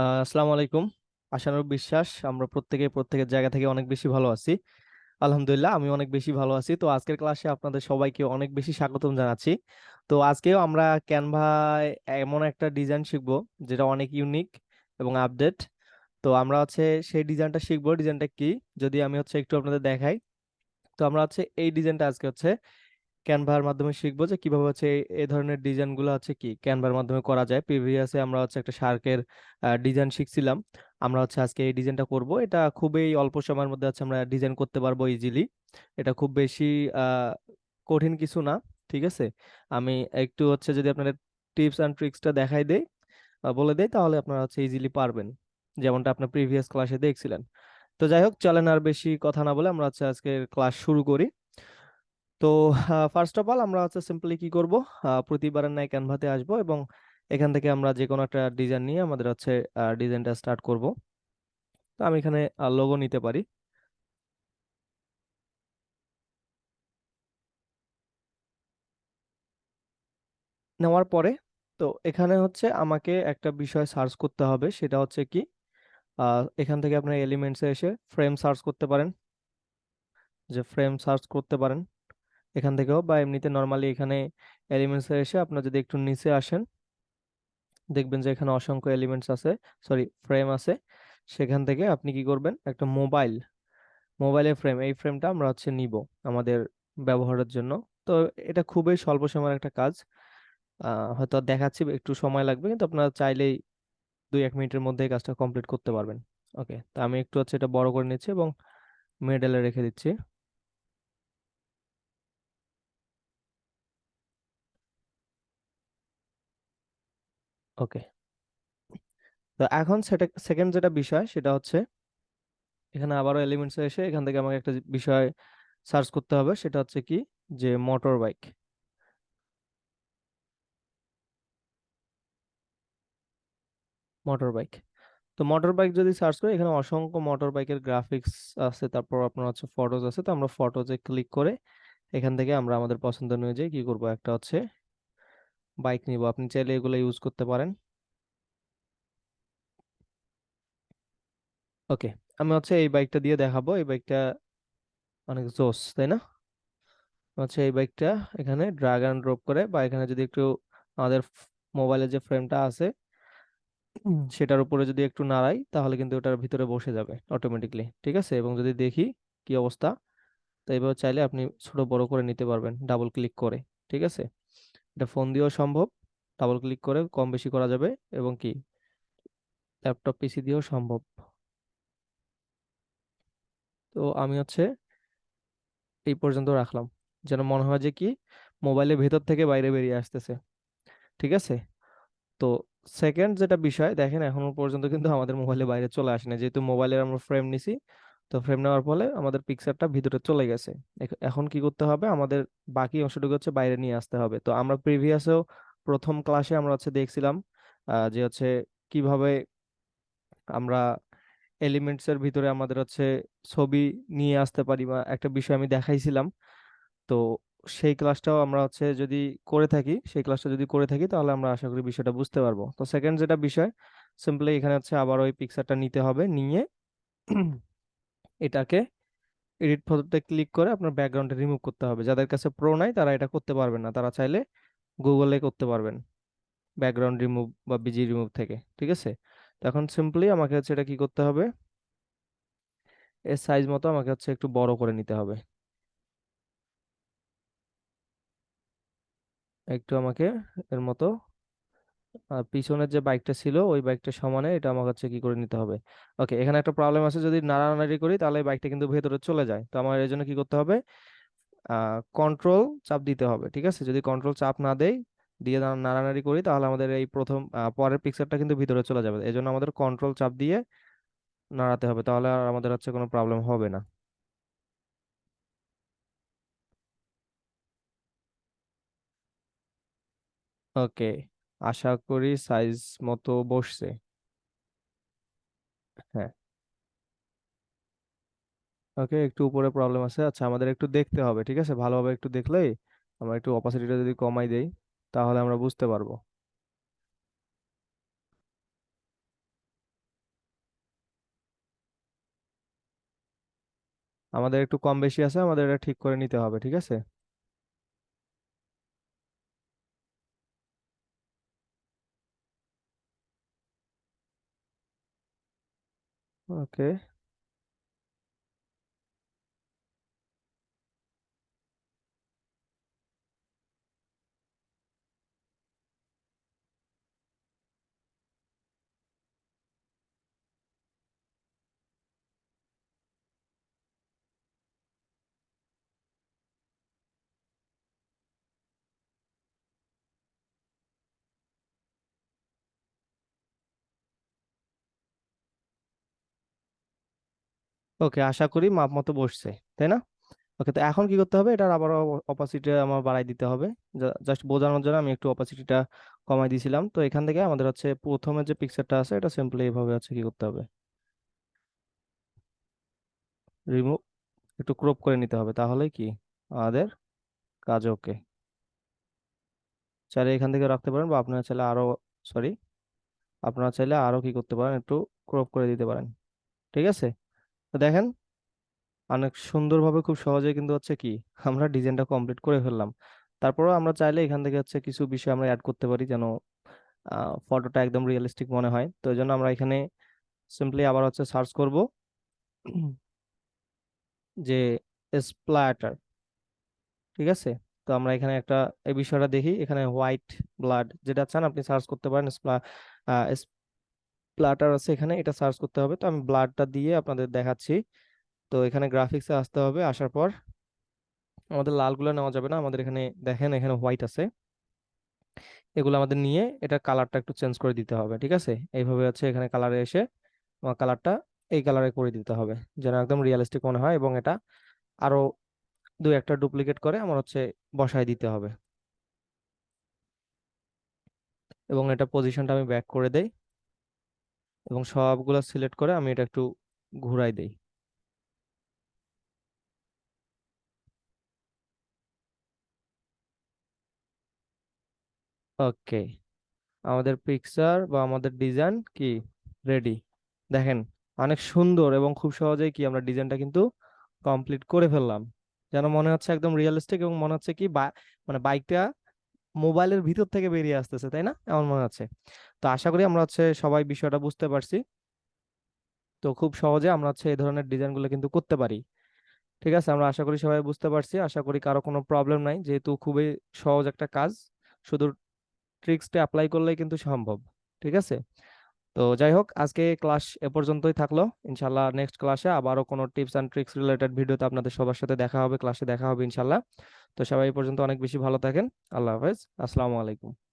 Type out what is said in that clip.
আসসালামু আলাইকুম। আশানুর বিশ্বাস আমরা প্রত্যেকের জায়গা থেকে অনেক বেশি ভালো আছি। আলহামদুলিল্লাহ আমি অনেক বেশি ভালো আছি। তো আজকের ক্লাসে আপনাদের সবাইকে অনেক বেশি স্বাগতম জানাচ্ছি। তো আজকেও আমরা ক্যানভায় এমন একটা ডিজাইন শিখবো যেটা অনেক ইউনিক এবং আপডেট। তো আমরা সেই ডিজাইনটা শিখবো। ডিজাইনটা কি যদি আমি একটু আপনাদের দেখাই। তো আমরা এই ডিজাইনটা আজকে ক্যানভার মাধ্যমে শিখবো যে কিভাবে এই ধরনের ডিজাইন গুলো কি ক্যানভার মাধ্যমে করা যায়। প্রিভিয়াসে আমরা একটা শার্কের ডিজাইন শিখছিলাম। আমরা আজকে এই ডিজাইনটা করব। এটা খুবই অল্প সময়ের মধ্যে আমরা ডিজাইন করতে পারবো ইজিলি। এটা খুব বেশি আহ, কঠিন কিছু না। ঠিক আছে, আমি একটু যদি আপনাদের টিপস অ্যান্ড ট্রিক্সটা দেখাই দেই, বলে দেই, তাহলে আপনারা ইজিলি পারবেন, যেমনটা আপনার প্রিভিয়াস ক্লাসে দেখছিলেন। তো যাই হোক, চলেন আর বেশি কথা না বলে আমরা আজকে ক্লাস শুরু করি। তো ফার্স্ট অফ অল আমরা সিম্পলি কি করব, প্রতিবারের ন্যায় ক্যানভাতে আসব এবং এখান থেকে আমরা যে কোনো একটা ডিজাইন নিয়ে আমাদের ডিজাইনটা স্টার্ট করব। তো আমি এখানে লোগো নিতে পারি। নেওয়ার পরে তো এখানে আমাকে একটা বিষয় সার্চ করতে হবে, সেটা কি এখান থেকে আপনার এলিমেন্টসে এসে ফ্রেম সার্চ করতে পারেন, যে ফ্রেম সার্চ করতে পারেন এখান থেকেও, বা এমনিতে নর্মালি এখানে এলিমেন্টসে এসে আপনার যদি একটু নিচে আসেন, দেখবেন যে এখানে অসংখ্য এলিমেন্টস আছে, সরি ফ্রেম আছে। সেখান থেকে আপনি কি করবেন, একটা মোবাইলের ফ্রেম, এই ফ্রেমটা আমরা নিব আমাদের ব্যবহারের জন্য। তো এটা খুবই স্বল্প সময়ের একটা কাজ। হয়তো দেখাচ্ছি, একটু সময় লাগবে, কিন্তু আপনারা চাইলেই 2-1 মিনিটের মধ্যে এই কাজটা কমপ্লিট করতে পারবেন। ওকে, তো আমি একটু এটা বড় করে নিচ্ছি এবং মিডলে রেখে দিচ্ছি। ওকে, তো এখন সেটা সেকেন্ড যেটা বিষয় সেটা এখানে আবারও এলিমেন্টসে এসে এখান থেকে আমাকে একটা বিষয় সার্চ করতে হবে, সেটা কি, যে মোটর বাইক। মোটর বাইক, তো মোটর বাইক যদি সার্চ করি এখানে অসংখ্য মোটর বাইকের গ্রাফিক্স আছে, তারপর আপনার ফটোজ আছে। তো আমরা ফটোজে ক্লিক করে এখান থেকে আমরা আমাদের পছন্দ অনুযায়ী কি করব, একটা বাইক নিব। আপনি চাইলে এগুলো ইউজ করতে পারেন। ওকে, আমি এই বাইকটা দিয়ে দেখাবো। এই বাইকটা অনেক জোস, তাই না? এই বাইকটা এখানে ড্রাগ অ্যান্ড ড্রপ করে, বা এখানে যদি একটু আমাদের মোবাইলের যে ফ্রেমটা আছে সেটার উপরে যদি একটু নাড়াই, তাহলে কিন্তু ওটার ভিতরে বসে যাবে অটোমেটিকলি। ঠিক আছে, এবং যদি দেখি কি অবস্থা, তো এইভাবে চাইলে আপনি ছোট বড় করে নিতে পারবেন ডাবল ক্লিক করে। ঠিক আছে, এটা ফোন দিয়েও সম্ভব, ডাবল ক্লিক করে কম বেশি করা যাবে, এবং কি ল্যাপটপ পিসি দিয়েও সম্ভব। তো আমি এই পর্যন্ত রাখলাম, যেন মনে হয় যে কি মোবাইলের ভেতর থেকে বাইরে বেরিয়ে আসতেছে। ঠিক আছে, তো সেকেন্ড যেটা বিষয় দেখেন, এখনো পর্যন্ত কিন্তু আমাদের মোবাইলের বাইরে চলে আসেনি, যেহেতু মোবাইলের আমরা ফ্রেম নিছি। তো ফ্রেম নেওয়ার ফলে আমাদের পিকচারটা ভিতরে চলে গেছে। এখন কি করতে হবে, আমাদের বাকি অংশটুকু বাইরে নিয়ে আসতে হবে। তো আমরা প্রিভিয়াসেও প্রথম ক্লাসে আমরা দেখছিলাম যে কিভাবে আমরা এলিমেন্টস এর ভিতরে আমাদের ছবি নিয়ে আসতে পারি, বা একটা বিষয় আমি দেখাইছিলাম। তো সেই ক্লাসটাও আমরা যদি সেই ক্লাসটা যদি করে থাকি, তাহলে আমরা আশা করি বিষয়টা বুঝতে পারবো। তো সেকেন্ড যেটা বিষয়, সিম্পলি এখানে আবার ওই পিকচারটা নিতে হবে, নিয়ে এটাকে এডিট ফটোতে ক্লিক করে আপনার ব্যাকগ্রাউন্ডে রিমুভ করতে হবে। যাদের কাছে প্রো নাই তারা এটা করতে পারবেন না, তারা চাইলে গুগলে করতে পারবেন ব্যাকগ্রাউন্ড রিমুভ বা বিজি রিমুভ থেকে। ঠিক আছে, তো এখন সিম্পলি আমাকে এটা কি করতে হবে, এর সাইজ মতো আমাকে একটু বড় করে নিতে হবে। একটু আমাকে এর মতো পিছনের যে বাইকটা ছিল ওই বাইকটা সমানে এটা আমার কি করে নিতে হবে। ওকে, এখানে একটা প্রবলেম আছে, যদি নাড়ানাড়ি করি তাহলে এই বাইকটা কিন্তু ভেতরে চলে যায়। তো আমার এর জন্য কি করতে হবে, কন্ট্রোল চাপ দিতে হবে। ঠিক আছে, যদি কন্ট্রোল চাপ না দেই, দিয়ে নাড়ানাড়ি করি, তাহলে আমাদের এই প্রথম পরের পিকচারটা কিন্তু ভিতরে চলে যাবে। এই জন্য আমাদের কন্ট্রোল চাপ দিয়ে নাড়াতে হবে, তাহলে আর আমাদের কোনো প্রবলেম হবে না। ওকে, আশা করি সাইজ মতো বসছে। হ্যাঁ, ওকে, একটু উপরে প্রবলেম আছে। আচ্ছা, আমাদের একটু দেখতে হবে। ঠিক আছে, ভালোভাবে একটু দেখলেই, আমরা একটু অপাসিটিটা যদি কমাই দেই, তাহলে আমরা বুঝতে পারবো। আমাদের একটু কম বেশি আছে, আমাদের এটা ঠিক করে নিতে হবে, ঠিক আছে? ওকে। ওকে, আশা করি মাপ মতো বসছে, তাই না? ওকে, তো এখন কি করতে হবে, এটার আবার অপাসিটি আমার বাড়াই দিতে হবে। জাস্ট বোঝানোর জন্য আমি একটু অপাসিটিটা কমাই দিয়েছিলাম। তো এখান থেকে আমাদের হচ্ছে প্রথমে যে পিকচারটা আছে এটা সিম্পলি এইভাবে হচ্ছে কি করতে হবে, রিমুভ, একটু ক্রপ করে নিতে হবে, তাহলে কি আমাদের কাজ ওকে। চাইলে এখান থেকে রাখতে পারেন, বা আপনারা চাইলে আরো, সরি, আপনারা চাইলে আরো কি করতে পারেন, একটু ক্রপ করে দিতে পারেন। ঠিক আছে, তো দেখেন অনেক সুন্দরভাবে খুব সহজে কিন্তু হচ্ছে কি আমরা ডিজাইনটা কমপ্লিট করে ফেললাম। তারপরেও আমরা চাইলে এখান থেকে হচ্ছে কিছু বিষয় আমরা অ্যাড করতে পারি, যেন ফটোটা একদম রিয়েলিস্টিক মনে হয়। তো এই জন্য আমরা এখানে সিম্পলি আবার হচ্ছে সার্চ করব যে স্প্ল্যাটার, ঠিক আছে? তো আমরা এখানে একটা এই বিষয়টা দেখি, এখানে হোয়াইট ব্লাড যেটা চান আপনি সার্চ করতে পারেন, স্প্ল্যাটার আছে এখানে, এটা সার্চ করতে হবে। তো আমি ব্লাডটা দিয়ে আপনাদের দেখাচ্ছি। তো এখানে গ্রাফিক্সে আসতে হবে, আসার পর আমাদের লালগুলো নেওয়া যাবে না, আমাদের এখানে দেখেন এখানে হোয়াইট আছে, এগুলো আমাদের নিয়ে এটা কালারটা একটু চেঞ্জ করে দিতে হবে, ঠিক আছে? এইভাবে হচ্ছে এখানে কালারে এসে আমার কালারটা এই কালারে করে দিতে হবে, যেন একদম রিয়েলিস্টিক মনে হয়। এবং এটা আরো দুই একটা ডুপ্লিকেট করে আমার হচ্ছে বসায় দিতে হবে। এবং এটা পজিশনটা আমি ব্যাক করে দেই, এবং সবগুলো সিলেক্ট করে আমি এটা একটু ঘুরাই দেই। ওকে, আমাদের পিকচার বা আমাদের ডিজাইন কি রেডি। দেখেন অনেক সুন্দর এবং খুব সহজেই কি আমরা ডিজাইনটা কিন্তু কমপ্লিট করে ফেললাম, যেন মনে হচ্ছে একদম রিয়েলিস্টিক, এবং মনে হচ্ছে কি মানে বাইকটা মোবাইলের ভিতর থেকে বেরিয়ে আসতেছে, তাই না? এমন মনে হচ্ছে। তো আশা করি আমরা হচ্ছে সবাই বিষয়টা বুঝতে পারছি। তো খুব সহজে আমরা হচ্ছে এই ধরনের ডিজাইনগুলো কিন্তু করতে পারি। ঠিক আছে, আমরা আশা করি সবাই বুঝতে পারছি, আশা করি কারো কোনো প্রবলেম নাই, যেহেতু খুবই সহজ একটা কাজ, শুধু ট্রিক্সটা অ্যাপ্লাই করলেই কিন্তু সম্ভব। ঠিক আছে, তো যাই হোক, আজকে ক্লাস এ পর্যন্তই থাকলো। ইনশাল্লাহ নেক্সট ক্লাসে আবারও কোনো টিপস অ্যান্ড ট্রিক্স রিলেটেড ভিডিওতে আপনাদের সবার সাথে দেখা হবে, ক্লাসে দেখা হবে ইনশাল্লাহ। তো সবাই এই পর্যন্ত অনেক বেশি ভালো থাকেন। আল্লাহ হাফেজ, আসসালামু আলাইকুম।